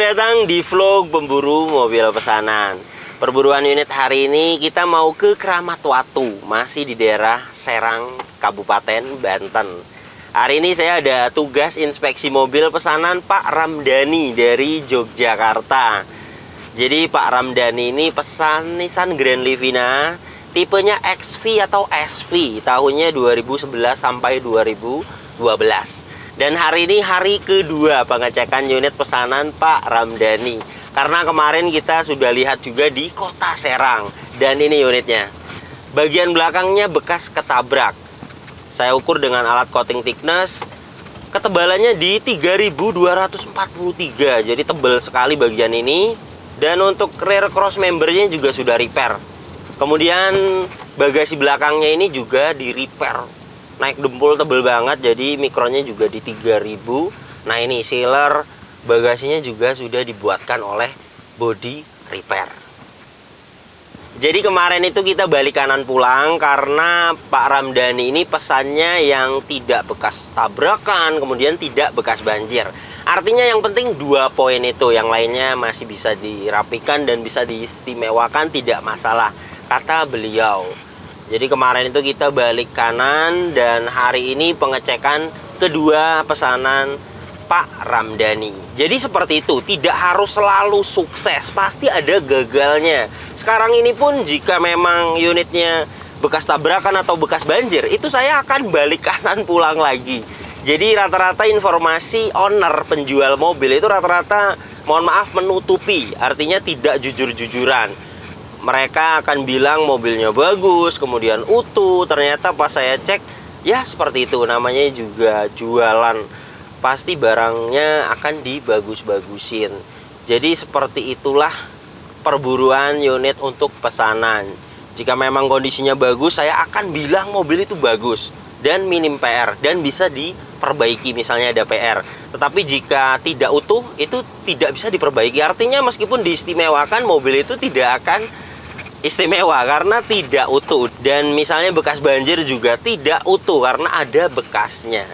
datang di vlog pemburu mobil pesanan. Perburuan unit hari ini kita mau ke Kramat Watu, masih di daerah Serang, Kabupaten Banten. Hari ini saya ada tugas inspeksi mobil pesanan Pak Ramdhani dari Yogyakarta. Jadi Pak Ramdhani ini pesan Nissan Grand Livina tipenya XV atau SV, tahunnya 2011 sampai 2012. Dan hari ini hari kedua pengecekan unit pesanan Pak Ramdhani. Karena kemarin kita sudah lihat juga di kota Serang. Dan ini unitnya. Bagian belakangnya bekas ketabrak. Saya ukur dengan alat coating thickness. Ketebalannya di 3243. Jadi tebal sekali bagian ini. Dan untuk rear cross membernya juga sudah repair. Kemudian bagasi belakangnya ini juga di repair. Naik dempul tebel banget, jadi mikronnya juga di 3000. Nah ini sealer bagasinya juga sudah dibuatkan oleh body repair. Jadi kemarin itu kita balik kanan pulang karena Pak Ramdhani ini pesannya yang tidak bekas tabrakan, kemudian tidak bekas banjir. Artinya yang penting 2 poin itu, yang lainnya masih bisa dirapikan dan bisa diistimewakan, tidak masalah, kata beliau. Jadi kemarin itu kita balik kanan dan hari ini pengecekan kedua pesanan Pak Ramdhani. Jadi seperti itu, tidak harus selalu sukses, pasti ada gagalnya. Sekarang ini pun jika memang unitnya bekas tabrakan atau bekas banjir, itu saya akan balik kanan pulang lagi. Jadi rata-rata informasi owner penjual mobil itu rata-rata, mohon maaf, menutupi, artinya tidak jujur-jujuran. Mereka akan bilang mobilnya bagus, kemudian utuh. Ternyata pas saya cek, ya seperti itu, namanya juga jualan. Pasti barangnya akan dibagus-bagusin. Jadi seperti itulah perburuan unit untuk pesanan. Jika memang kondisinya bagus, saya akan bilang mobil itu bagus dan minim PR dan bisa diperbaiki misalnya ada PR. Tetapi jika tidak utuh, itu tidak bisa diperbaiki. Artinya meskipun diistimewakan, mobil itu tidak akan istimewa karena tidak utuh. Dan misalnya bekas banjir juga tidak utuh karena ada bekasnya.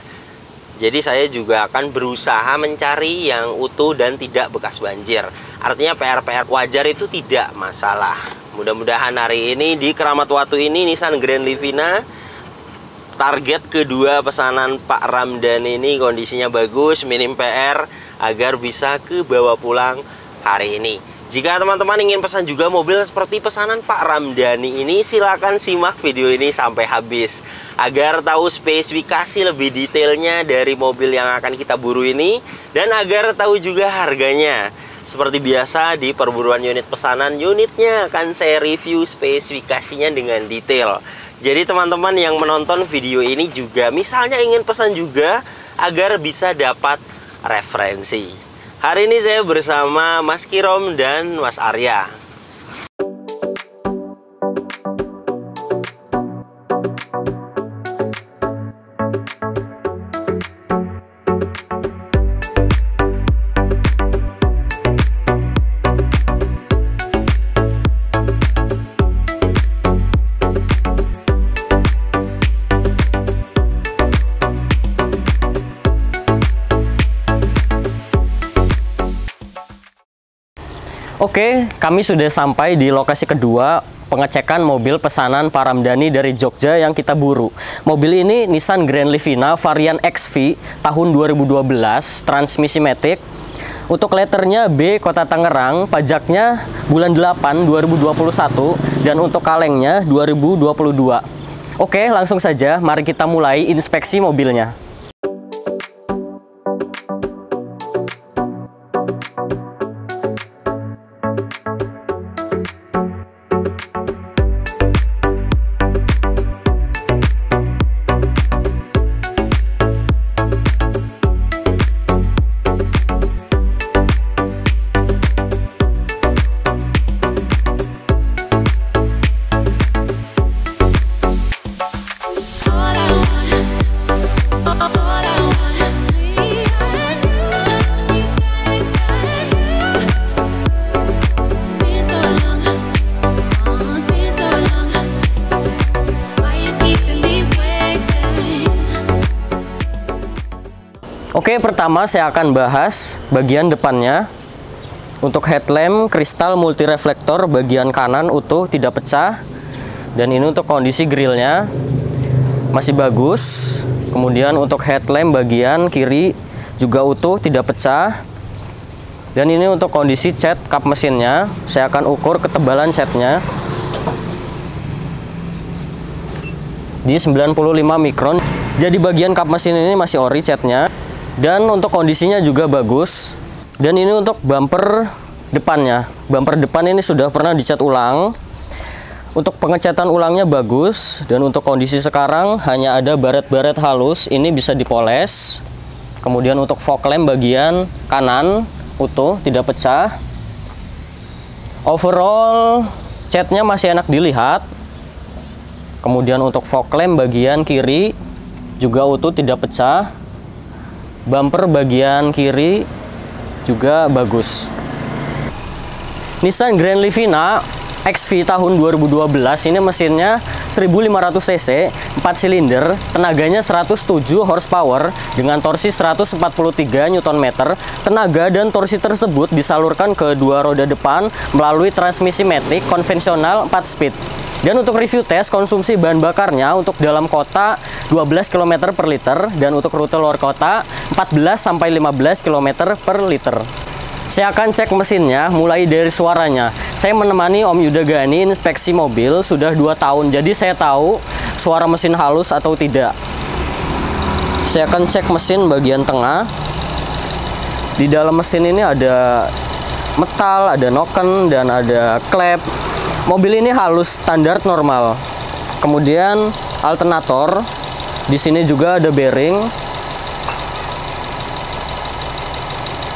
Jadi saya juga akan berusaha mencari yang utuh dan tidak bekas banjir. Artinya PR-PR wajar itu tidak masalah. Mudah-mudahan hari ini di Kramat Watu ini Nissan Grand Livina, target kedua pesanan Pak Ramdhani ini kondisinya bagus, minim PR, agar bisa ke bawa pulang hari ini. Jika teman-teman ingin pesan juga mobil seperti pesanan Pak Ramdhani ini, silakan simak video ini sampai habis agar tahu spesifikasi lebih detailnya dari mobil yang akan kita buru ini, dan agar tahu juga harganya. Seperti biasa di perburuan unit pesanan, unitnya akan saya review spesifikasinya dengan detail. Jadi teman-teman yang menonton video ini juga misalnya ingin pesan juga agar bisa dapat referensi. Hari ini saya bersama Mas Kirom dan Mas Arya. Oke, kami sudah sampai di lokasi kedua pengecekan mobil pesanan Pak Ramdhani dari Jogja yang kita buru. Mobil ini Nissan Grand Livina varian XV tahun 2012, transmisi matic. Untuk letternya B Kota Tangerang, pajaknya bulan 8 2021 dan untuk kalengnya 2022. Oke, langsung saja mari kita mulai inspeksi mobilnya. Oke, pertama saya akan bahas bagian depannya. Untuk headlamp kristal multireflektor bagian kanan utuh, tidak pecah. Dan ini untuk kondisi grillnya masih bagus. Kemudian untuk headlamp bagian kiri juga utuh, tidak pecah. Dan ini untuk kondisi cat kap mesinnya. Saya akan ukur ketebalan catnya di 95 mikron. Jadi bagian kap mesin ini masih ori catnya. Dan untuk kondisinya juga bagus. Dan ini untuk bumper depannya. Bumper depan ini sudah pernah dicat ulang. Untuk pengecatan ulangnya bagus. Dan untuk kondisi sekarang hanya ada baret-baret halus. Ini bisa dipoles. Kemudian untuk fog lamp bagian kanan utuh, tidak pecah. Overall catnya masih enak dilihat. Kemudian untuk fog lamp bagian kiri juga utuh, tidak pecah. Bumper bagian kiri juga bagus. Nissan Grand Livina XV tahun 2012, ini mesinnya 1500 cc, 4 silinder, tenaganya 107 horsepower dengan torsi 143 Nm. Tenaga dan torsi tersebut disalurkan ke dua roda depan melalui transmisi matic konvensional 4 speed. Dan untuk review tes konsumsi bahan bakarnya untuk dalam kota 12 km per liter dan untuk rute luar kota 14-15 km per liter. Saya akan cek mesinnya mulai dari suaranya. Saya menemani Om Yuda Gani inspeksi mobil sudah 2 tahun, jadi saya tahu suara mesin halus atau tidak. Saya akan cek mesin bagian tengah. Di dalam mesin ini ada metal, ada noken, dan ada klep. Mobil ini halus standar normal. Kemudian alternator, di sini juga ada bearing.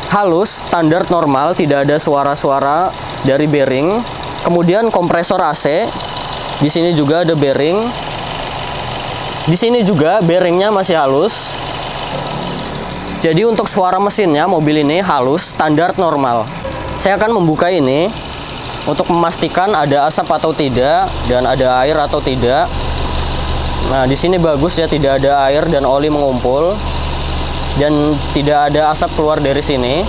Halus, standar normal, tidak ada suara-suara dari bearing. Kemudian kompresor AC, di sini juga ada bearing. Di sini juga bearingnya masih halus. Jadi untuk suara mesinnya mobil ini halus, standar normal. Saya akan membuka ini untuk memastikan ada asap atau tidak dan ada air atau tidak. Nah, di sini bagus ya, tidak ada air dan oli mengumpul. Dan tidak ada asap keluar dari sini.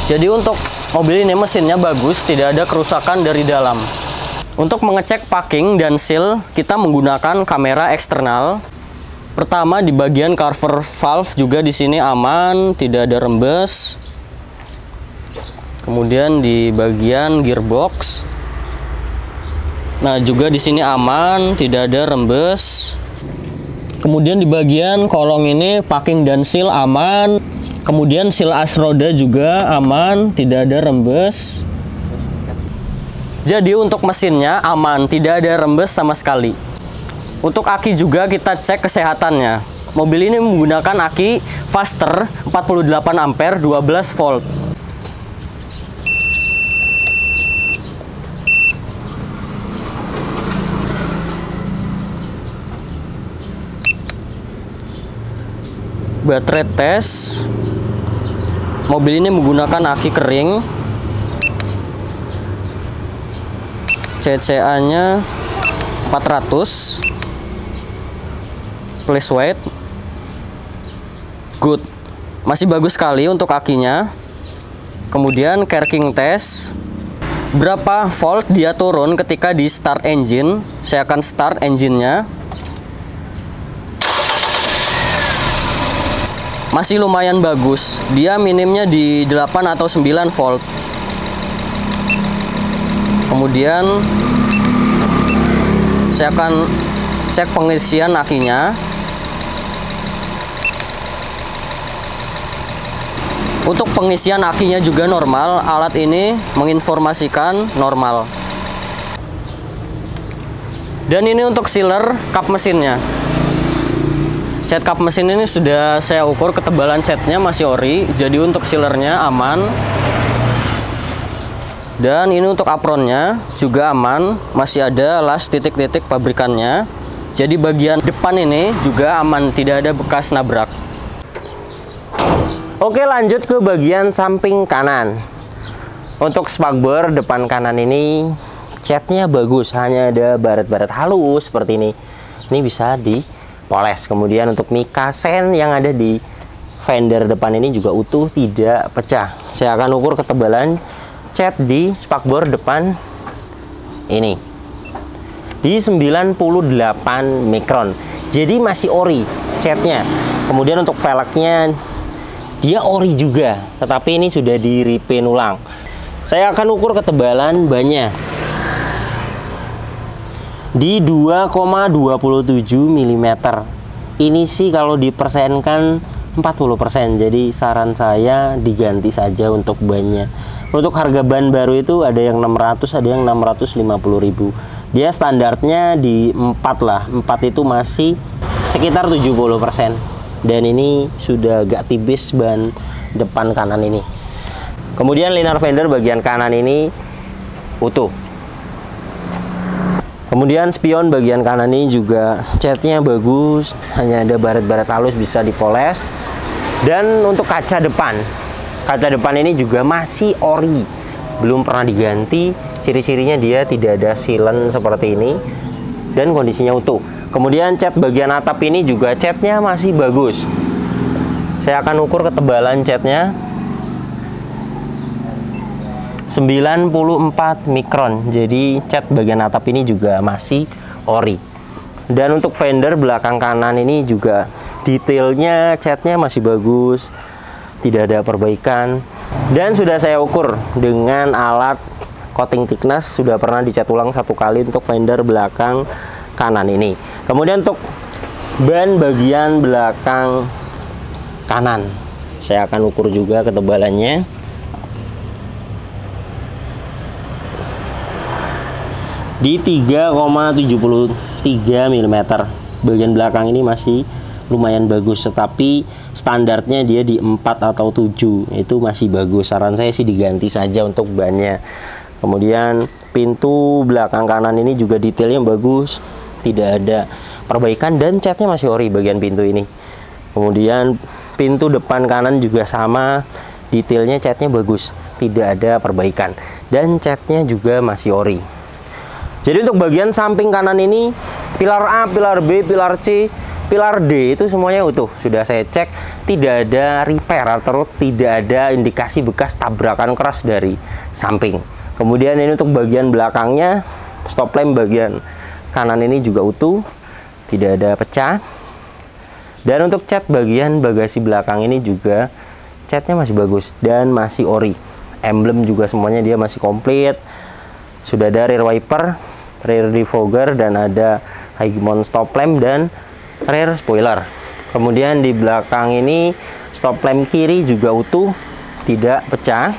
Jadi untuk mobil ini mesinnya bagus, tidak ada kerusakan dari dalam. Untuk mengecek packing dan seal, kita menggunakan kamera eksternal. Pertama di bagian cover valve juga di sini aman, tidak ada rembes. Kemudian di bagian gearbox, nah juga di sini aman, tidak ada rembes. Kemudian di bagian kolong ini packing dan seal aman. Kemudian seal as roda juga aman, tidak ada rembes. Jadi untuk mesinnya aman, tidak ada rembes sama sekali. Untuk aki juga kita cek kesehatannya. Mobil ini menggunakan aki Faster 48 ampere 12 volt. Baterai tes, mobil ini menggunakan aki kering. CCA nya 400, place weight good, masih bagus sekali untuk akinya. Kemudian kerking test, berapa volt dia turun ketika di start engine. Saya akan start engine-nya. Masih lumayan bagus, dia minimnya di 8 atau 9 volt. Kemudian saya akan cek pengisian akinya. Untuk pengisian akinya juga normal, alat ini menginformasikan normal. Dan ini untuk sealer kap mesinnya. Cat kap mesin ini sudah saya ukur ketebalan catnya masih ori, jadi untuk sealernya aman. Dan ini untuk apronnya juga aman, masih ada las titik-titik pabrikannya. Jadi bagian depan ini juga aman, tidak ada bekas nabrak. Oke, lanjut ke bagian samping kanan. Untuk spakbor depan kanan ini catnya bagus, hanya ada baret-baret halus seperti ini. Ini bisa dipoles. Kemudian untuk mika sen yang ada di fender depan ini juga utuh, tidak pecah. Saya akan ukur ketebalan cat di spakbor depan ini di 98 mikron. Jadi masih ori catnya. Kemudian untuk velgnya dia ori juga, tetapi ini sudah di repaint ulang. Saya akan ukur ketebalan bannya di 2,27 mm. Ini sih kalau dipersenkan 40%. Jadi saran saya diganti saja untuk bannya. Untuk harga ban baru itu ada yang 600, ada yang 650.000. Dia standarnya di 4 lah. 4 itu masih sekitar 70%. Dan ini sudah agak tipis ban depan kanan ini. Kemudian liner fender bagian kanan ini utuh. Kemudian spion bagian kanan ini juga catnya bagus, hanya ada baret-baret halus bisa dipoles. Dan untuk kaca depan ini juga masih ori, belum pernah diganti. Ciri-cirinya dia tidak ada silen seperti ini dan kondisinya utuh. Kemudian cat bagian atap ini juga catnya masih bagus. Saya akan ukur ketebalan catnya 94 mikron. Jadi cat bagian atap ini juga masih ori. Dan untuk fender belakang kanan ini juga detailnya catnya masih bagus, tidak ada perbaikan. Dan sudah saya ukur dengan alat coating thickness, sudah pernah dicat ulang 1 kali untuk fender belakang kanan ini. Kemudian untuk ban bagian belakang kanan, saya akan ukur juga ketebalannya di 3,73 mm. Bagian belakang ini masih lumayan bagus, tetapi standarnya dia di 4 atau 7, itu masih bagus. Saran saya sih diganti saja untuk bannya. Kemudian pintu belakang kanan ini juga detailnya bagus, tidak ada perbaikan dan catnya masih ori bagian pintu ini. Kemudian pintu depan kanan juga sama, detailnya catnya bagus, tidak ada perbaikan dan catnya juga masih ori. Jadi untuk bagian samping kanan ini, pilar A, pilar B, pilar C, pilar D itu semuanya utuh. Sudah saya cek, tidak ada repair atau tidak ada indikasi bekas tabrakan keras dari samping. Kemudian ini untuk bagian belakangnya, stop lamp bagian kanan ini juga utuh, tidak ada pecah. Dan untuk cat bagian bagasi belakang ini juga catnya masih bagus dan masih ori. Emblem juga semuanya dia masih komplit. Sudah ada rear wiper, rear defogger, dan ada high mount stop lamp dan rear spoiler. Kemudian di belakang ini stop lamp kiri juga utuh, tidak pecah.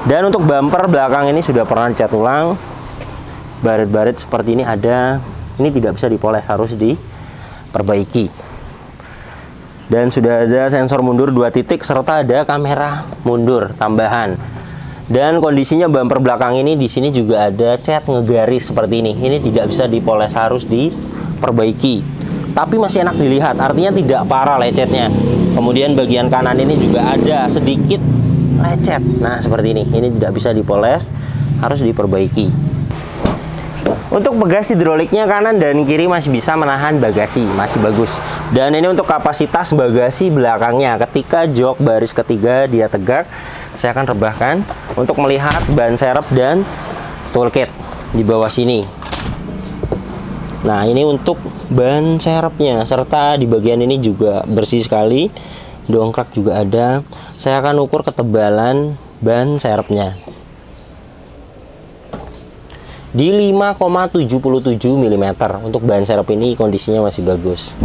Dan untuk bumper belakang ini sudah pernah cat ulang. Baret-baret seperti ini ada, ini tidak bisa dipoles, harus diperbaiki. Dan sudah ada sensor mundur 2 titik serta ada kamera mundur tambahan. Dan kondisinya bumper belakang ini di sini juga ada cat ngegaris seperti ini. Ini tidak bisa dipoles, harus diperbaiki. Tapi masih enak dilihat, artinya tidak parah lecetnya. Kemudian bagian kanan ini juga ada sedikit lecet. Nah, seperti ini. Ini tidak bisa dipoles, harus diperbaiki. Untuk bagasi hidroliknya kanan dan kiri masih bisa menahan bagasi, masih bagus. Dan ini untuk kapasitas bagasi belakangnya. Ketika jok baris ketiga dia tegak, saya akan rebahkan untuk melihat ban serep dan toolkit di bawah sini. Nah, ini untuk ban serepnya, serta di bagian ini juga bersih sekali. Dongkrak juga ada. Saya akan ukur ketebalan ban serepnya di 5,77 mm. Untuk ban serep ini kondisinya masih bagus.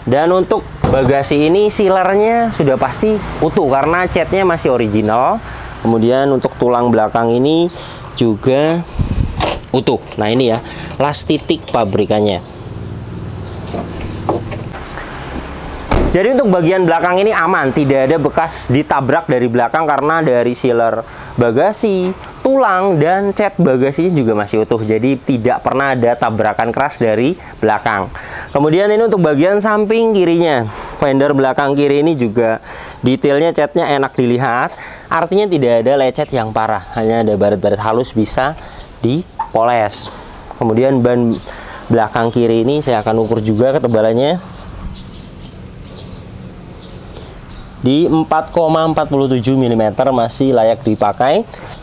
Dan untuk bagasi ini sealernya sudah pasti utuh karena catnya masih original. Kemudian untuk tulang belakang ini juga utuh. Nah, ini ya las titik pabrikannya. Jadi untuk bagian belakang ini aman, tidak ada bekas ditabrak dari belakang karena dari sealer bagasi, tulang, dan cat bagasinya juga masih utuh. Jadi tidak pernah ada tabrakan keras dari belakang. Kemudian ini untuk bagian samping kirinya, fender belakang kiri ini juga detailnya catnya enak dilihat. Artinya tidak ada lecet yang parah, hanya ada baret-baret halus bisa dipoles. Kemudian ban belakang kiri ini saya akan ukur juga ketebalannya di 4,47 mm, masih layak dipakai.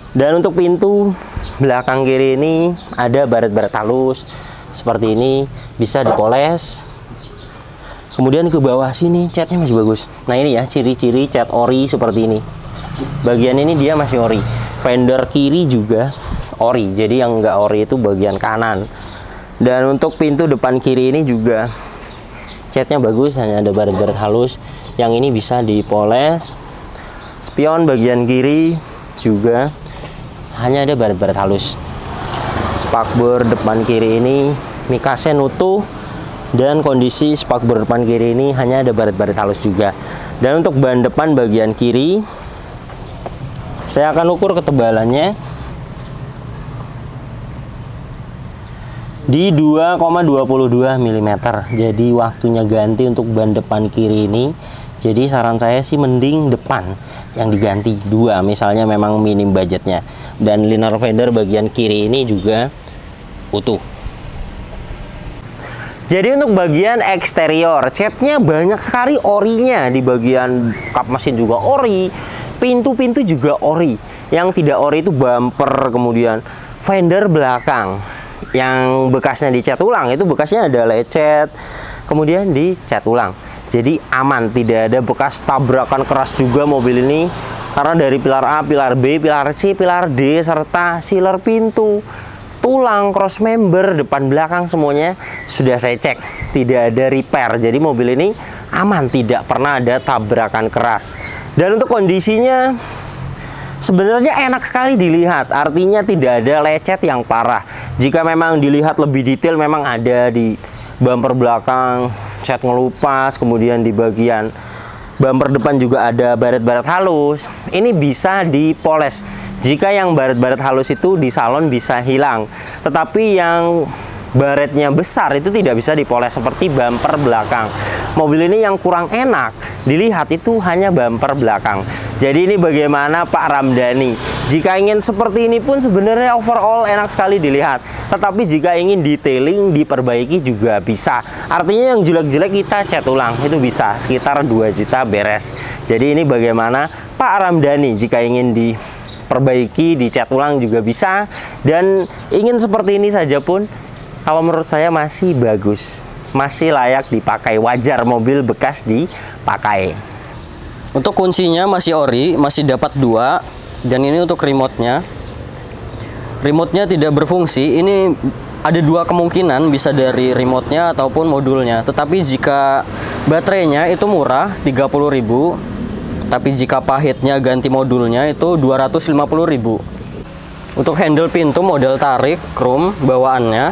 Dan untuk pintu belakang kiri ini ada baret-baret halus seperti ini, bisa dipoles. Kemudian ke bawah sini catnya masih bagus. Nah ini ya ciri-ciri cat ori seperti ini. Bagian ini dia masih ori. Fender kiri juga ori, jadi yang enggak ori itu bagian kanan. Dan untuk pintu depan kiri ini juga catnya bagus, hanya ada baret-baret halus. Yang ini bisa dipoles. Spion bagian kiri juga hanya ada baret-baret halus. Spakbor depan kiri ini Mikase utuh, dan kondisi spakbor depan kiri ini hanya ada baret-baret halus juga. Dan untuk ban depan bagian kiri, saya akan ukur ketebalannya di 2,22 mm. Jadi waktunya ganti untuk ban depan kiri ini. Jadi saran saya sih mending depan yang diganti 2, misalnya memang minim budgetnya. Dan liner fender bagian kiri ini juga utuh. Jadi untuk bagian eksterior, catnya banyak sekali orinya. Di bagian kap mesin juga ori, pintu-pintu juga ori. Yang tidak ori itu bumper, kemudian fender belakang yang bekasnya dicat ulang, itu bekasnya ada lecet, kemudian dicat ulang. Jadi aman, tidak ada bekas tabrakan keras juga mobil ini. Karena dari pilar A, pilar B, pilar C, pilar D, serta sealer pintu, tulang, cross member, depan belakang semuanya sudah saya cek, tidak ada repair. Jadi mobil ini aman, tidak pernah ada tabrakan keras. Dan untuk kondisinya sebenarnya enak sekali dilihat, artinya tidak ada lecet yang parah. Jika memang dilihat lebih detail, memang ada di bumper belakang cat ngelupas, kemudian di bagian bumper depan juga ada baret-baret halus. Ini bisa dipoles. Jika yang baret-baret halus itu di salon bisa hilang, tetapi yang baretnya besar itu tidak bisa dipoles seperti bumper belakang. Mobil ini yang kurang enak dilihat itu hanya bumper belakang. Jadi ini bagaimana Pak Ramdhani? Jika ingin seperti ini pun sebenarnya overall enak sekali dilihat. Tetapi jika ingin detailing diperbaiki juga bisa. Artinya yang jelek-jelek kita cat ulang itu bisa, sekitar 2 juta beres. Jadi ini bagaimana Pak Ramdhani? Jika ingin diperbaiki, dicat ulang juga bisa. Dan ingin seperti ini saja pun, kalau menurut saya masih bagus, masih layak dipakai, wajar mobil bekas dipakai. Untuk kuncinya masih ori, masih dapat 2. Dan ini untuk remote-nya. Remote-nya tidak berfungsi. Ini ada 2 kemungkinan, bisa dari remote-nya ataupun modulnya. Tetapi jika baterainya itu murah, 30.000. Tapi jika pahitnya ganti modulnya itu 250.000. Untuk handle pintu model tarik chrome bawaannya.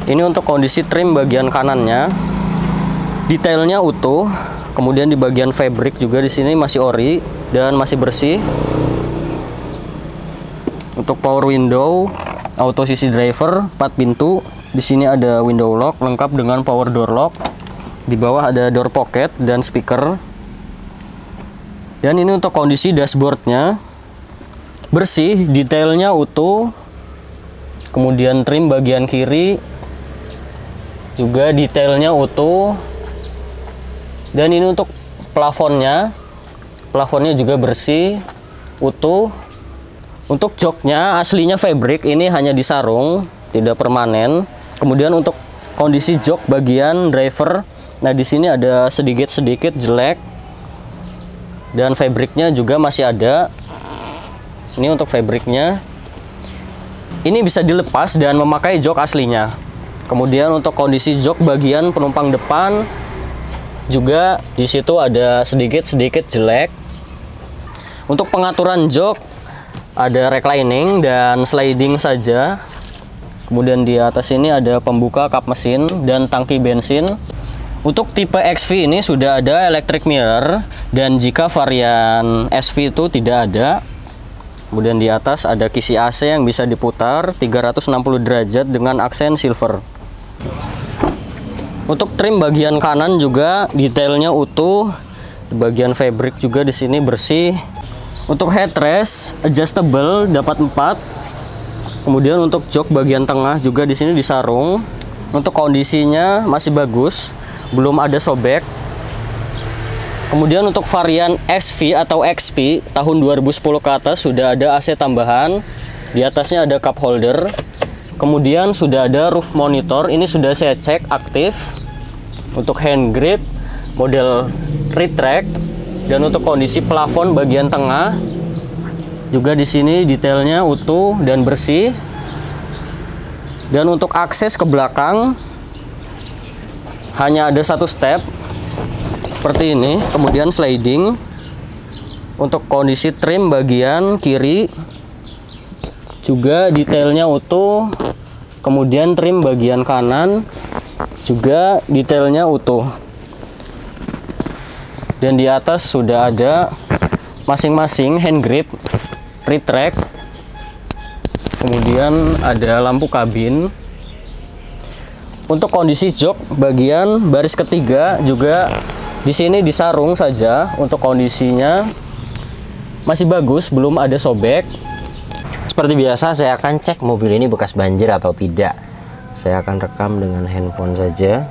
Ini untuk kondisi trim bagian kanannya. Detailnya utuh. Kemudian di bagian fabric juga di sini masih ori dan masih bersih. Untuk power window, auto sisi driver, 4 pintu. Di sini ada window lock lengkap dengan power door lock. Di bawah ada door pocket dan speaker. Dan ini untuk kondisi dashboardnya bersih, detailnya utuh. Kemudian trim bagian kiri juga detailnya utuh. Dan ini untuk plafonnya juga bersih, utuh. Untuk joknya aslinya fabric, ini hanya disarung, tidak permanen. Kemudian untuk kondisi jok bagian driver, nah di sini ada sedikit jelek. Dan fabricnya juga masih ada. Ini untuk fabricnya. Ini bisa dilepas dan memakai jok aslinya. Kemudian untuk kondisi jok bagian penumpang depan juga di situ ada sedikit jelek. Untuk pengaturan jok ada reclining dan sliding saja. Kemudian di atas ini ada pembuka kap mesin dan tangki bensin. Untuk tipe XV ini sudah ada electric mirror, dan jika varian SV itu tidak ada. Kemudian di atas ada kisi AC yang bisa diputar 360 derajat dengan aksen silver. Untuk trim bagian kanan juga detailnya utuh. Di bagian fabric juga di sini bersih. Untuk headrest adjustable dapat 4. Kemudian untuk jok bagian tengah juga di sini disarung. Untuk kondisinya masih bagus, belum ada sobek. Kemudian untuk varian XV atau XP tahun 2010 ke atas sudah ada AC tambahan. Di atasnya ada cup holder. Kemudian sudah ada roof monitor. Ini sudah saya cek aktif. Untuk hand grip, model retract, dan untuk kondisi plafon bagian tengah juga di sini detailnya utuh dan bersih. Dan untuk akses ke belakang hanya ada satu step seperti ini, kemudian sliding. Untuk kondisi trim bagian kiri juga detailnya utuh, kemudian trim bagian kanan juga detailnya utuh. Dan di atas sudah ada masing-masing hand grip, retract, kemudian ada lampu kabin. Untuk kondisi jok bagian baris ketiga juga di sini disarung saja. Untuk kondisinya masih bagus, belum ada sobek. Seperti biasa saya akan cek mobil ini bekas banjir atau tidak. Saya akan rekam dengan handphone saja.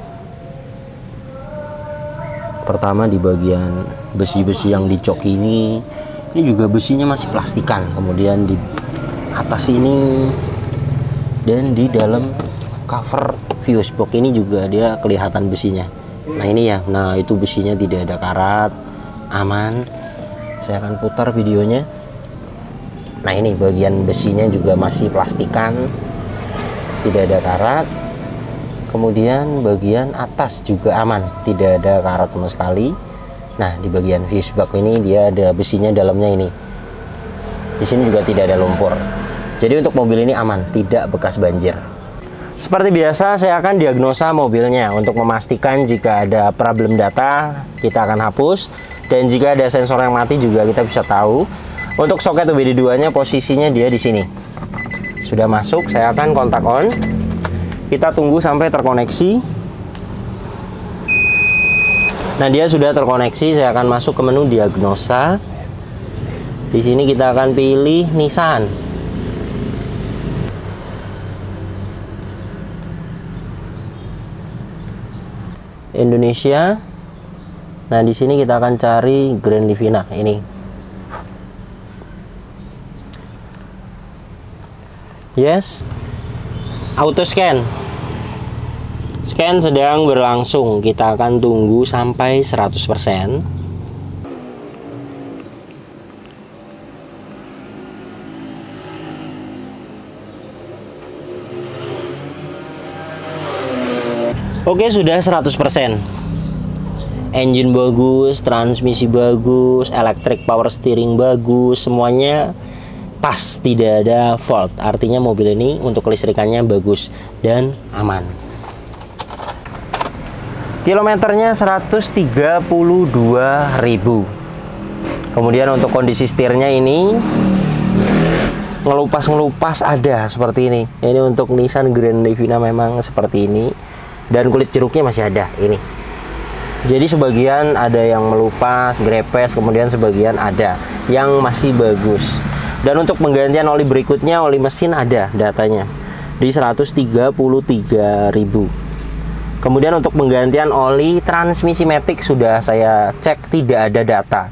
Pertama di bagian besi-besi yang di jok ini juga besinya masih plastikan. Kemudian di atas ini dan di dalam cover fuse box ini juga dia kelihatan besinya. Nah ini ya, nah itu besinya tidak ada karat, aman. Saya akan putar videonya. Nah ini bagian besinya juga masih plastikan, tidak ada karat. Kemudian bagian atas juga aman, tidak ada karat sama sekali. Nah di bagian fuse box ini dia ada besinya dalamnya ini. Di sini juga tidak ada lumpur. Jadi untuk mobil ini aman, tidak bekas banjir. Seperti biasa saya akan diagnosa mobilnya untuk memastikan jika ada problem data kita akan hapus, dan jika ada sensor yang mati juga kita bisa tahu. Untuk soket WD2 nya posisinya dia di sini. Sudah masuk, saya akan kontak on. Kita tunggu sampai terkoneksi. Nah, dia sudah terkoneksi, saya akan masuk ke menu diagnosa. Di sini kita akan pilih Nissan. Indonesia. Nah, di sini kita akan cari Grand Livina ini. Yes. Auto scan. Scan sedang berlangsung. Kita akan tunggu sampai 100%. Oke, sudah 100%. Engine bagus, transmisi bagus, electric power steering bagus, semuanya pas, tidak ada fault. Artinya mobil ini untuk kelistrikannya bagus dan aman. Kilometernya 132.000. Kemudian untuk kondisi setirnya ini ngelupas ada seperti ini. Ini untuk Nissan Grand Livina memang seperti ini. Dan kulit jeruknya masih ada ini. Jadi sebagian ada yang melupas, grepes, kemudian sebagian ada yang masih bagus. Dan untuk penggantian oli berikutnya, oli mesin ada datanya di 133.000. Kemudian untuk penggantian oli transmisi matic sudah saya cek tidak ada data.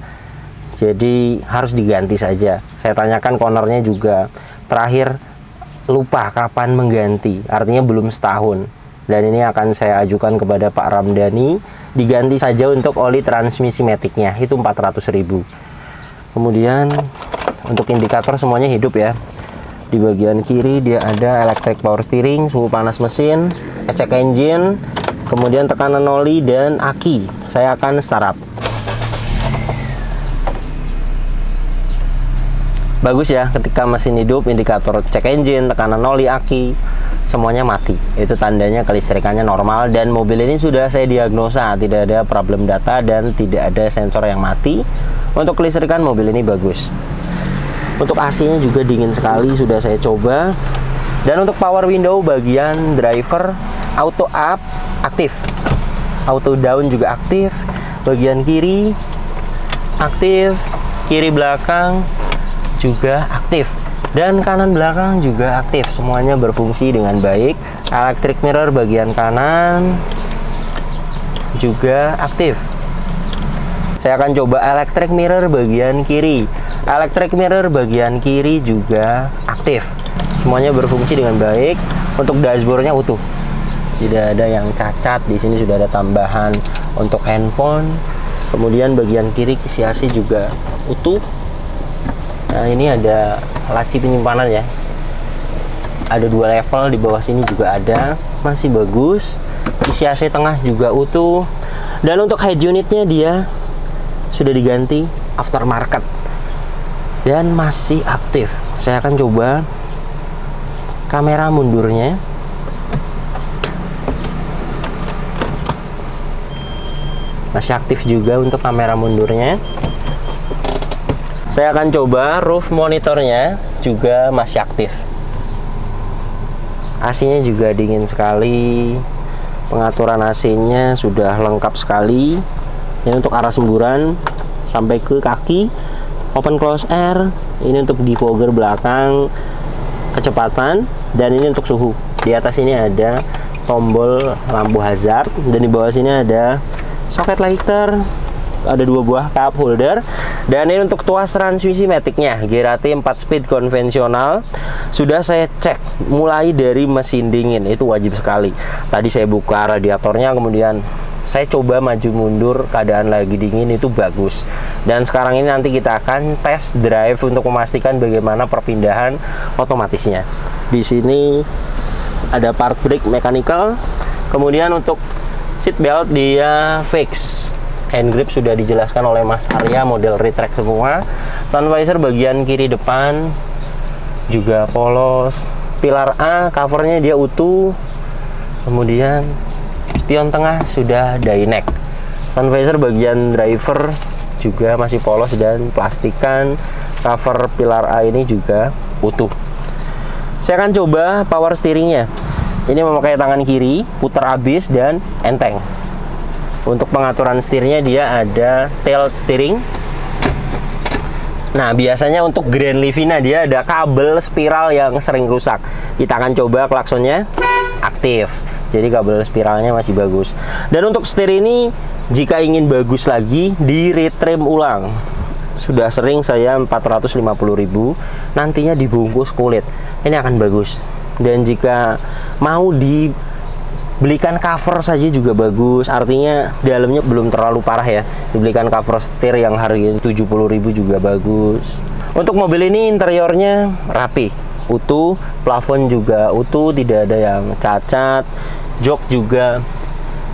Jadi harus diganti saja. Saya tanyakan ownernya juga terakhir lupa kapan mengganti, artinya belum setahun. Dan ini akan saya ajukan kepada Pak Ramdhani, diganti saja untuk oli transmisi maticnya, itu 400.000. Kemudian untuk indikator semuanya hidup ya. Di bagian kiri dia ada electric power steering, suhu panas mesin, check engine, kemudian tekanan oli dan aki. Saya akan startup. Bagus ya, ketika mesin hidup, indikator check engine, tekanan oli, aki, semuanya mati. Itu tandanya kelistrikannya normal, dan mobil ini sudah saya diagnosa tidak ada problem data dan tidak ada sensor yang mati. Untuk kelistrikan mobil ini bagus. Untuk AC-nya juga dingin sekali, sudah saya coba. Dan untuk power window bagian driver, auto up aktif, auto down juga aktif, bagian kiri aktif, kiri belakang juga aktif, dan kanan belakang juga aktif. Semuanya berfungsi dengan baik. Electric mirror bagian kanan juga aktif. Saya akan coba electric mirror bagian kiri. Electric mirror bagian kiri juga aktif. Semuanya berfungsi dengan baik. Untuk dashboardnya utuh. Tidak ada yang cacat. Di sini sudah ada tambahan untuk handphone. Kemudian bagian kiri kisi AC juga utuh. Nah, ini ada laci penyimpanan ya. Ada 2 level, di bawah sini juga ada. Masih bagus. Kisi AC tengah juga utuh. Dan untuk head unitnya dia sudah diganti aftermarket dan masih aktif. Saya akan coba kamera mundurnya. Masih aktif juga untuk kamera mundurnya. Saya akan coba roof monitornya, juga masih aktif. AC-nya juga dingin sekali. Pengaturan AC-nya sudah lengkap sekali. Ini untuk arah semburan sampai ke kaki, open close air. Ini untuk defogger belakang, kecepatan, dan ini untuk suhu. Di atas ini ada tombol lampu hazard, dan di bawah sini ada soket lighter, ada 2 buah cup holder, dan ini untuk tuas transmisi maticnya, GRAT 4 speed konvensional. Sudah saya cek mulai dari mesin dingin, itu wajib sekali. Tadi saya buka radiatornya, kemudian saya coba maju mundur, keadaan lagi dingin, itu bagus. Dan sekarang ini nanti kita akan test drive untuk memastikan bagaimana perpindahan otomatisnya. Di sini ada park brake mechanical. Kemudian untuk seat belt dia fix. Hand grip sudah dijelaskan oleh Mas Arya, model retract semua. Sun visor bagian kiri depan juga polos. Pilar A covernya dia utuh. Kemudian spion tengah sudah dynex. Sun visor bagian driver juga masih polos dan plastikan. Cover pilar A ini juga utuh. Saya akan coba power steeringnya. Ini memakai tangan kiri, putar habis dan enteng. Untuk pengaturan setirnya dia ada tilt steering. Nah, biasanya untuk Grand Livina dia ada kabel spiral yang sering rusak. Kita akan coba klaksonnya aktif. Jadi kabel spiralnya masih bagus. Dan untuk setir ini jika ingin bagus lagi di retrim ulang. Sudah sering saya 450.000, nantinya dibungkus kulit. Ini akan bagus. Dan jika mau dibelikan cover saja juga bagus. Artinya dalamnya belum terlalu parah ya. Dibelikan cover setir yang harganya 70.000 juga bagus. Untuk mobil ini interiornya rapi, utuh, plafon juga utuh, tidak ada yang cacat. Jok juga,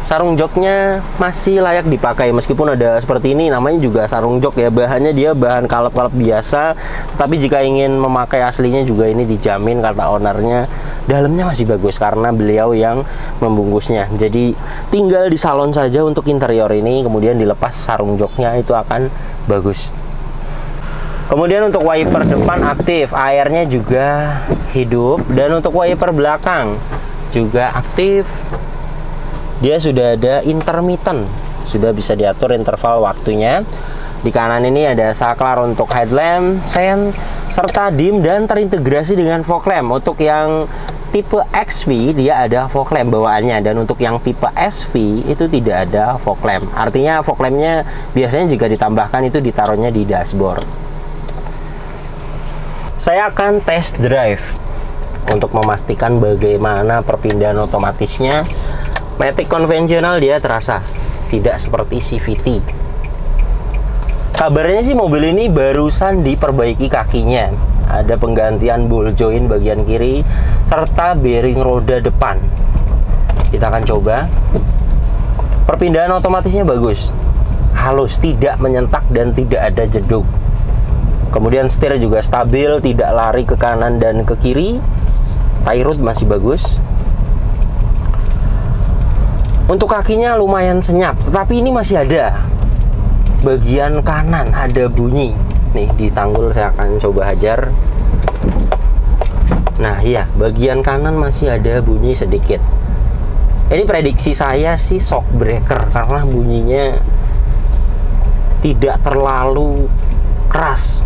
sarung joknya masih layak dipakai meskipun ada seperti ini, namanya juga sarung jok ya. Bahannya dia bahan kalep-kalep biasa, tapi jika ingin memakai aslinya juga ini dijamin kata ownernya. Dalamnya masih bagus karena beliau yang membungkusnya. Jadi tinggal di salon saja untuk interior ini, kemudian dilepas sarung joknya, itu akan bagus. Kemudian untuk wiper depan aktif, airnya juga hidup, dan untuk wiper belakang juga aktif. Dia sudah ada intermittent, sudah bisa diatur interval waktunya. Di kanan ini ada saklar untuk headlamp, sen, serta dim, dan terintegrasi dengan fog lamp. Untuk yang tipe XV dia ada fog lamp bawaannya, dan untuk yang tipe SV itu tidak ada fog lamp. Artinya fog lampnya biasanya jika ditambahkan itu ditaruhnya di dashboard. Saya akan test drive untuk memastikan bagaimana perpindahan otomatisnya. Matic konvensional dia terasa tidak seperti CVT. Kabarnya sih mobil ini barusan diperbaiki kakinya. Ada penggantian ball joint bagian kiri serta bearing roda depan. Kita akan coba. Perpindahan otomatisnya bagus, halus, tidak menyentak dan tidak ada jeduk. Kemudian setir juga stabil, tidak lari ke kanan dan ke kiri. Tie rod masih bagus. Untuk kakinya lumayan senyap, tetapi ini masih ada bagian kanan ada bunyi. Nih di tanggul saya akan coba hajar. Nah iya, bagian kanan masih ada bunyi sedikit. Ini prediksi saya sih shock breaker karena bunyinya tidak terlalu keras.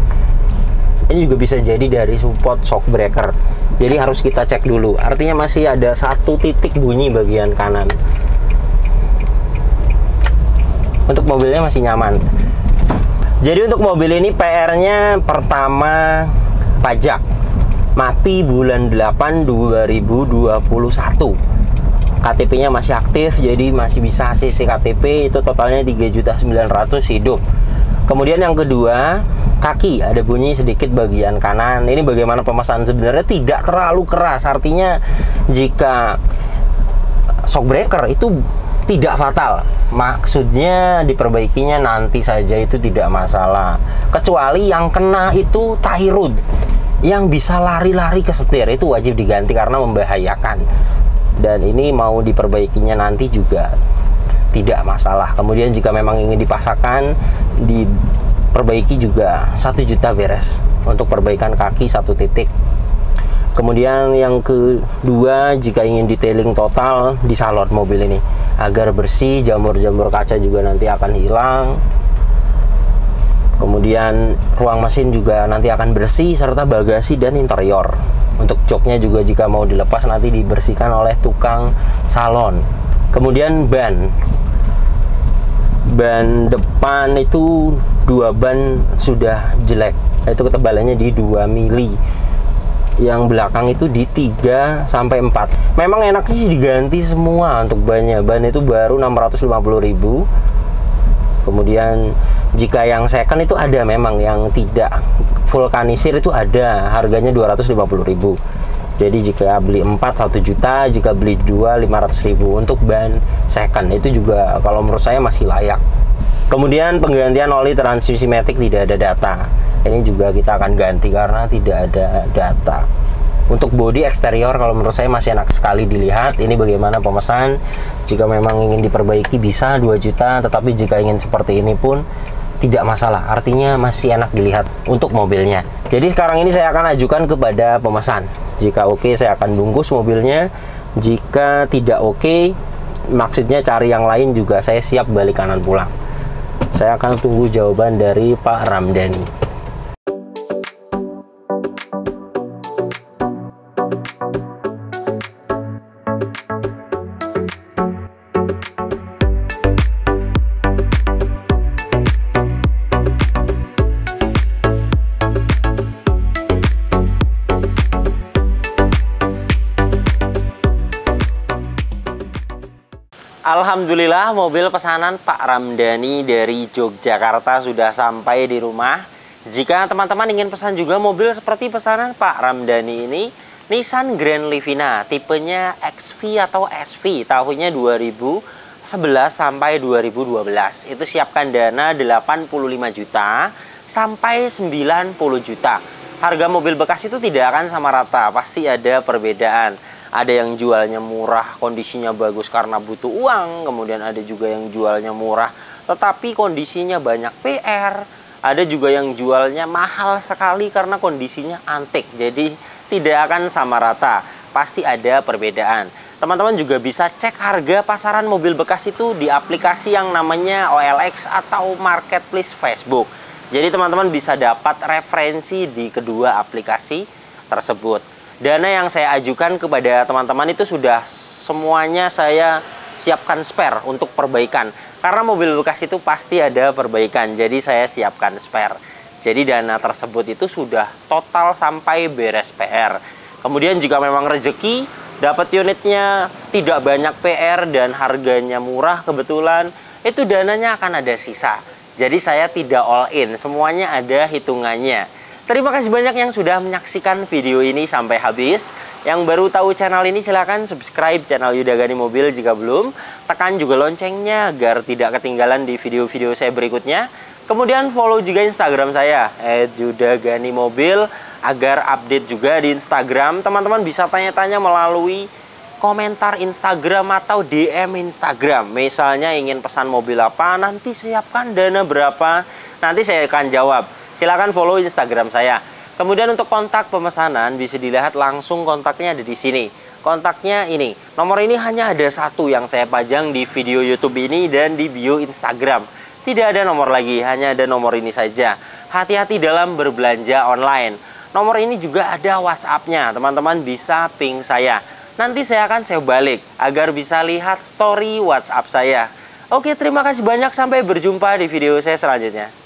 Ini juga bisa jadi dari support shock breaker. Jadi harus kita cek dulu. Artinya masih ada satu titik bunyi bagian kanan. Untuk mobilnya masih nyaman. Jadi untuk mobil ini PR-nya pertama pajak. Mati bulan 8 2021. KTP-nya masih aktif, jadi masih bisa CC KTP, itu totalnya 3.900.000 hidup. Kemudian yang kedua, kaki ada bunyi sedikit bagian kanan. Ini bagaimana pemesan, sebenarnya tidak terlalu keras. Artinya jika shock breaker itu tidak fatal. Maksudnya diperbaikinya nanti saja, itu tidak masalah. Kecuali yang kena itu tie rod, yang bisa lari-lari ke setir, itu wajib diganti karena membahayakan. Dan ini mau diperbaikinya nanti juga tidak masalah. Kemudian jika memang ingin dipasangkan, diperbaiki juga 1 juta beres untuk perbaikan kaki 1 titik. Kemudian yang kedua, jika ingin detailing total, disalon mobil ini agar bersih, jamur-jamur kaca juga nanti akan hilang. Kemudian ruang mesin juga nanti akan bersih, serta bagasi dan interior. Untuk joknya juga jika mau dilepas nanti dibersihkan oleh tukang salon. Kemudian ban depan itu 2 ban sudah jelek, itu ketebalannya di 2 mili. Yang belakang itu di 3 sampai 4. Memang enaknya sih diganti semua untuk bannya. Ban itu baru 650.000. Kemudian jika yang second itu ada, memang yang tidak vulkanisir itu ada, harganya 250.000. Jadi jika beli 4 1 juta, jika beli 2 500.000 untuk ban second. Itu juga kalau menurut saya masih layak. Kemudian penggantian oli transmisi matic tidak ada data. Ini juga kita akan ganti karena tidak ada data. Untuk bodi eksterior kalau menurut saya masih enak sekali dilihat. Ini bagaimana pemesan, jika memang ingin diperbaiki bisa 2 juta, tetapi jika ingin seperti ini pun tidak masalah, artinya masih enak dilihat untuk mobilnya. Jadi sekarang ini saya akan ajukan kepada pemesan. Jika oke, saya akan bungkus mobilnya. Jika tidak oke, maksudnya cari yang lain juga, saya siap balik kanan pulang. Saya akan tunggu jawaban dari Pak Ramdhani. Alhamdulillah, mobil pesanan Pak Ramdhani dari Yogyakarta sudah sampai di rumah. Jika teman-teman ingin pesan juga mobil seperti pesanan Pak Ramdhani ini, Nissan Grand Livina, tipenya XV atau SV, tahunnya 2011 sampai 2012. Itu siapkan dana 85 juta sampai 90 juta. Harga mobil bekas itu tidak akan sama rata, pasti ada perbedaan. Ada yang jualnya murah, kondisinya bagus karena butuh uang. Kemudian ada juga yang jualnya murah, tetapi kondisinya banyak PR. Ada juga yang jualnya mahal sekali karena kondisinya antik. Jadi tidak akan sama rata, pasti ada perbedaan. Teman-teman juga bisa cek harga pasaran mobil bekas itu di aplikasi yang namanya OLX atau Marketplace Facebook. Jadi teman-teman bisa dapat referensi di kedua aplikasi tersebut. Dana yang saya ajukan kepada teman-teman itu sudah semuanya saya siapkan spare untuk perbaikan. Karena mobil bekas itu pasti ada perbaikan, jadi saya siapkan spare. Jadi dana tersebut itu sudah total sampai beres PR. Kemudian jika memang rezeki, dapat unitnya tidak banyak PR dan harganya murah kebetulan, itu dananya akan ada sisa. Jadi saya tidak all in, semuanya ada hitungannya. Terima kasih banyak yang sudah menyaksikan video ini sampai habis. Yang baru tahu channel ini silahkan subscribe channel Yuda Gani Mobil jika belum. Tekan juga loncengnya agar tidak ketinggalan di video-video saya berikutnya. Kemudian follow juga Instagram saya @yudaganimobil agar update juga di Instagram. Teman-teman bisa tanya-tanya melalui komentar Instagram atau DM Instagram. Misalnya ingin pesan mobil apa, nanti siapkan dana berapa, nanti saya akan jawab. Silahkan follow Instagram saya. Kemudian untuk kontak pemesanan bisa dilihat langsung, kontaknya ada di sini. Kontaknya ini. Nomor ini hanya ada satu yang saya pajang di video YouTube ini dan di bio Instagram. Tidak ada nomor lagi, hanya ada nomor ini saja. Hati-hati dalam berbelanja online. Nomor ini juga ada WhatsApp-nya. Teman-teman bisa ping saya. Nanti saya akan save balik agar bisa lihat story WhatsApp saya. Oke, terima kasih banyak. Sampai berjumpa di video saya selanjutnya.